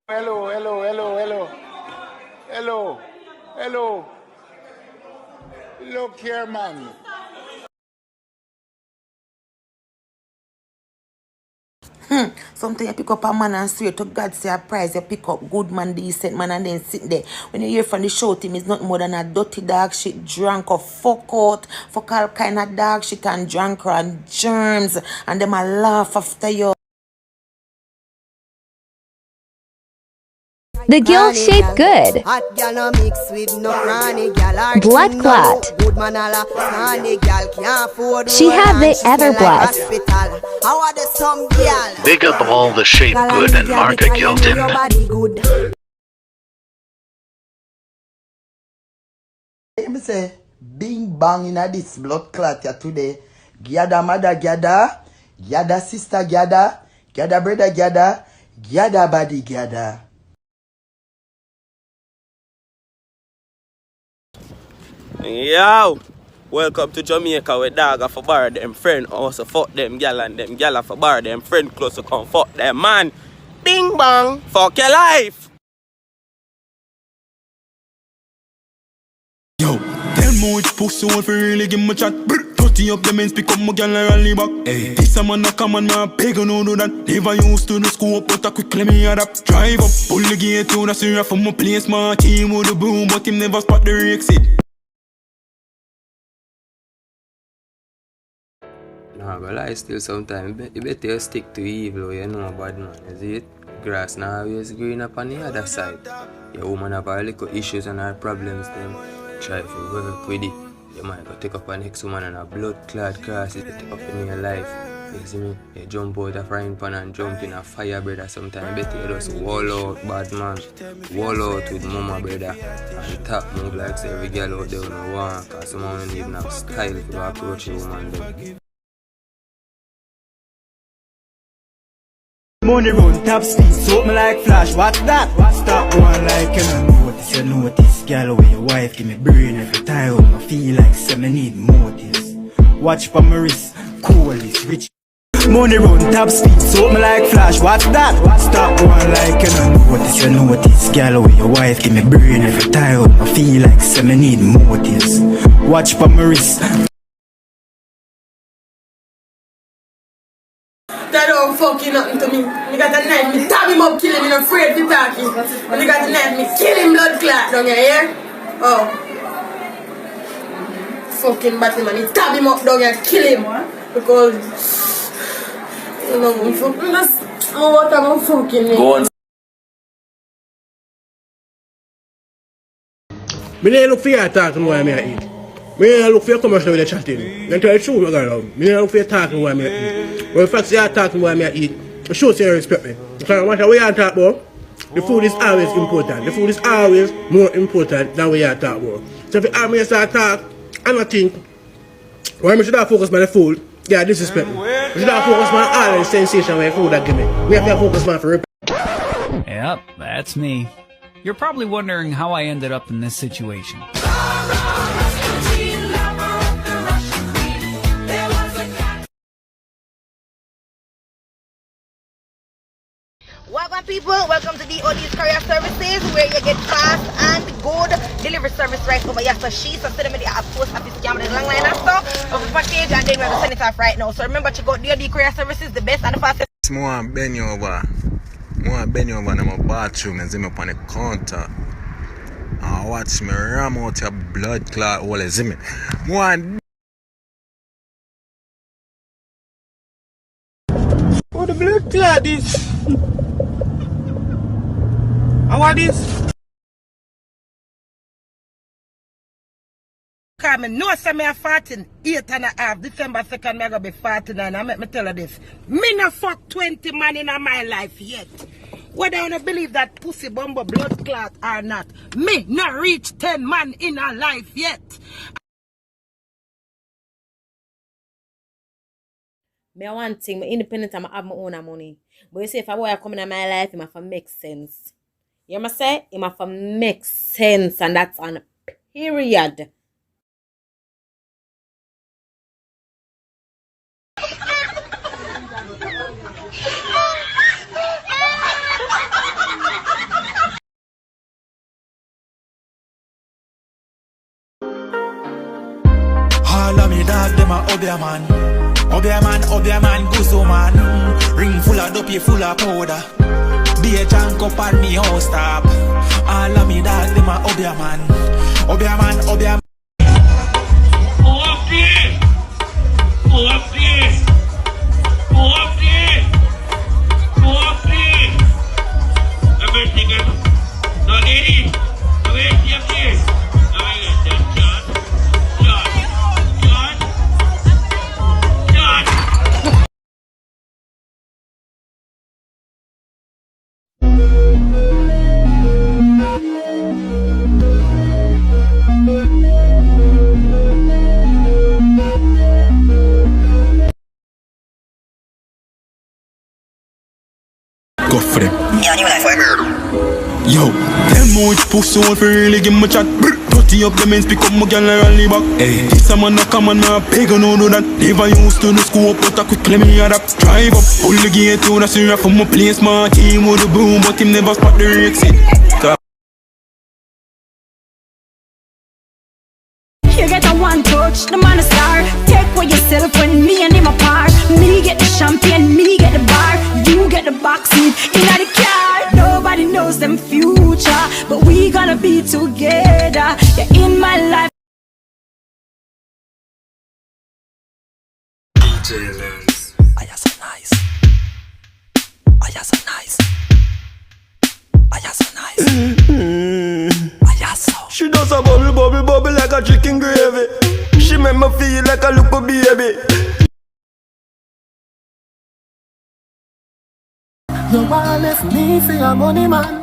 Hello, hello, hello, hello. Hello, hello. Look here, man. Sometimes you pick up a man and swear to God say a prize. You pick up good man, decent man, and then sit there. When you hear from the show team, it's nothing more than a dirty dog shit, drunk or fuck out, fuck all kind of dog shit and drunk and germs, and them a laugh after you. The gill shape good. Blood clot. She have the ever blessed. Big up all the shape good and Martha Gilton. Let me say, bing bang in this blood clot here today. Gather mother gather, gather sister gather, gather brother gather, gather body gather. Yo, welcome to Jamaica with dog for bar them friend also fuck them gal and them gal for bar them friend close to come fuck them man. Bing bang, fuck your life. Yo, tell me which pussy want for really give me chat. 30 up the men pick up my gal and rally back. Hey, this a man a come on my beg no do that. Never used to the school but I quickly me adapt. Drive up, pull the gate to the syrup from my place. My team with the boom but him never spot the exit. Nah, but lie still sometimes. You better you stick to evil, you know, bad man. You see it? Grass now always green up on the other side. Your woman have a little issues and her problems, then try to work with it. You might go take up an next woman and a blood clot crosses to take up in your life. You see me? You jump out a frying pan and jump in a fire, brother. Sometimes better you just wall out, bad man. Wall out with mama, brother. And top move like say every girl out there don't want. Cause some women even have style to approach a woman then. Money run top speed, soak me like flash. What's that? Stop going like you notice. Girl, with your wife give me brain every time. I feel like say me need motives. Watch for my wrist, cool is rich. Money run top speed, soak me like flash. What's that? Stop going like you notice. Girl, with your wife give me brain every time. I feel like say me need motives. Watch for my wrist. That don't fucking nothing to me. You got a knife, me stab him up, kill him, I'm afraid to talk him. When you got a knife, me kill him blood clot down here, yeah? Oh. Fucking batty man, he stab him up down here, kill him. Because you know I'm fucking that's what I'm fucking Go on. Me don't look for you talking while I eat. Me don't look for your commercial with the chatting. Then tell the truth, girl. Me don't look for you talking while I eat. When the fact you talking while I eat, it shows you respect me. Because no matter what you talk about, the food is always important. The food is always more important than what you talk about. So if you have me start talk, and I think, why should I focus on the food? Yeah, disrespect me. I should I focus on all the sensation where food that give me. We have to focus on for repair. Yep, that's me. You're probably wondering how I ended up in this situation. Welcome people, welcome to the DOD's Courier Services where you get fast and good delivery service right over here. So send them in the post office camera, the long line and stuff of the package, and then we're going to send it off right now. So remember to go DOD Courier Services, the best and the fastest. I want to bend you over in my bathroom and see me up on the counter. And watch me ram out your blood clot hole, see me. What the blood clot is? And what is? Because I know some me are 48 and a half. December 2nd, I'm going to be 49. And let me tell you this. Me no fuck 20 man in my life yet. Whether you don't believe that pussy bumbo blood clot or not. Me not reach 10 man in a life yet. Me one thing, me independent, I have my own money. But you see, if a boy come in my life, it must make sense. You must say, it must make sense, and that's on period. them a obia man. Obia man, guzo man. Ring full of dopey, full of powder. Be a junk up on me house top. All of me dog, them a obia man. Obia man. Go for them. Yo, them much pussy on for really give me chat. Dirty up the men's pick up my girl and rally back. Hey, this a man a come and a beg and no do that. Never used to the scope, but I quickly me adapt. Drive up, pull the gate to the syrup from my place. My team with the boom, but him never spot the exit. You get a one touch, the man a star. Take for yourself when me and him apart. Me get the champagne, me get the bar. You get the box seat in the car. Nobody knows them future, but we gonna be together. You're in my life. DJ Lens. I am so nice. I am so nice. I am so nice. I am so. She does a bubble like a chicken gravy. She make me feel like a little baby. You wanna left me for your money, man.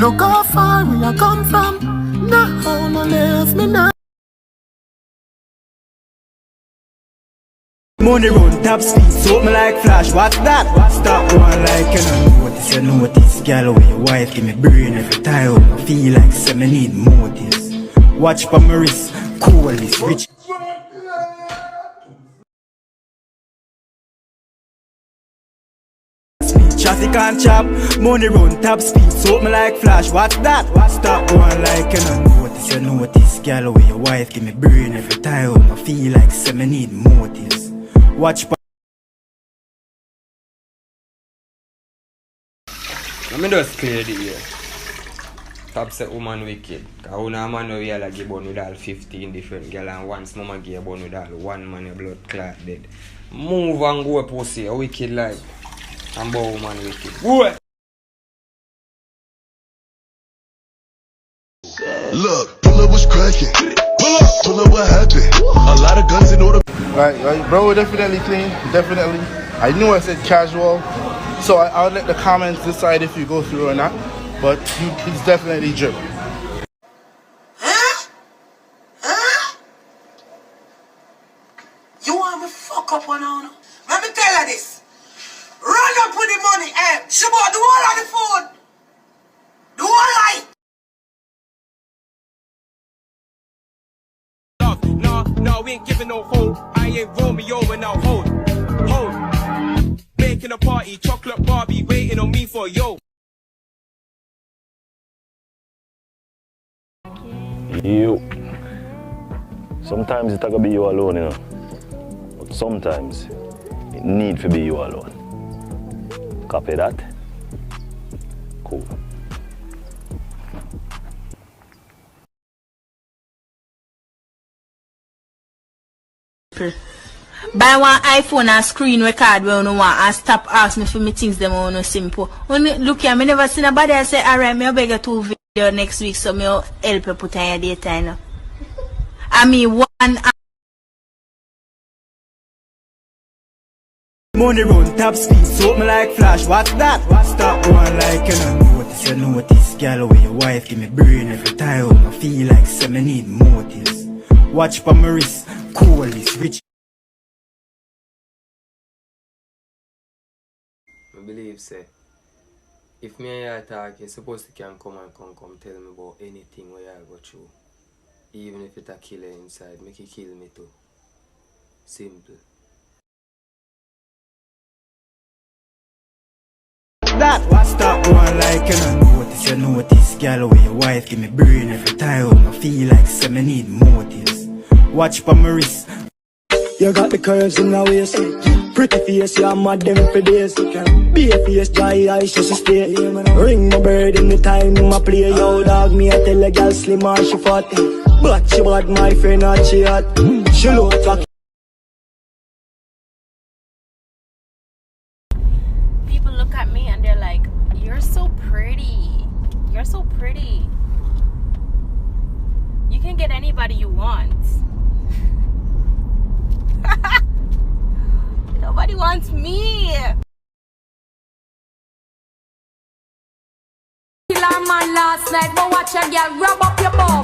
Look how far we are come from. Now, no left me now. Money run top speed, so me like flash. What's that? Stop one like you notice. Girl, with your wife give me brain every time. I feel like say me need motives. Watch for my wrist, cool is rich. Traffic and chop, money run top speed, so me like flash. What's that? Stop one like you notice. Girl, with your wife give me brain every time. I feel like say me need motives. Watch. Let me just clear the air. Top say woman wicked. Cause una man we all give born with all 15 different girl and once mama give born with all one man your blood clot dead. Move and go pussy, a wicked life. And bow woman wicked. What? Look, pull up what's cracking. Pull up what happened. A lot of guns in order. Right, bro, definitely clean, definitely. I knew I said casual, so I'll let the comments decide if you go through or not. But he's definitely drip. You want me fuck up one on? Let me tell you this. Run up with the money, she bought the whole of the food. The whole life. No, we ain't giving no hold. I ain't Romeo and no hold. Making a party, chocolate Barbie, waiting on me for yo. You. Sometimes it's not gonna be you alone, you know. But sometimes it need to be you alone. Copy that? Cool. Buy one iPhone and screen record where you want and stop asking me for me things them on no simple. Look here, I never seen nobody I say, alright, me beg you 2 video next week so me help you put on your data, you know. I mean one Money run top speed, so me like flash. What's that? Stop one like you notice. Girl, with your wife give me brain every time. I feel like say me need motives. Watch for my wrist, cool is rich. I believe say if me and you talk, you're supposed to come tell me about anything where I go through. Even if it's a killer inside, make it kill me too. Simple. That stop one like you notice. Girl, with your wife give me brain every time. I feel like say me need motives. Watch for my wrist. You got the curves in the waist. Pretty face, you're mad them for days. Be a face, dry eyes, just stay. Ring my bird in the time my play. Yo dog, me I tell a girl slim and she fat. But she bad, my friend, not she hot. She look like. People look at me and they're like, you're so pretty. You're so pretty. You can get anybody you want. Nobody wants me. Kill our man last night, but watch a girl rub up your bum.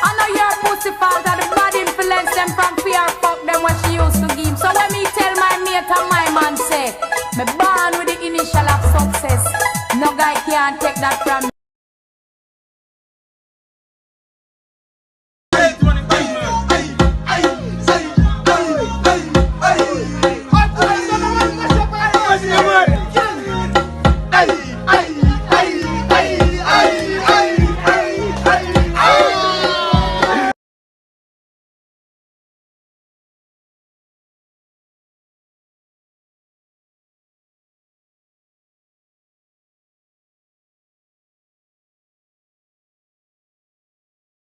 I know your pussy fault and the bad influence them from fear fuck them when she used to give. So when me tell my mate and my man say, me born with the initial of success. No guy can't take that from me.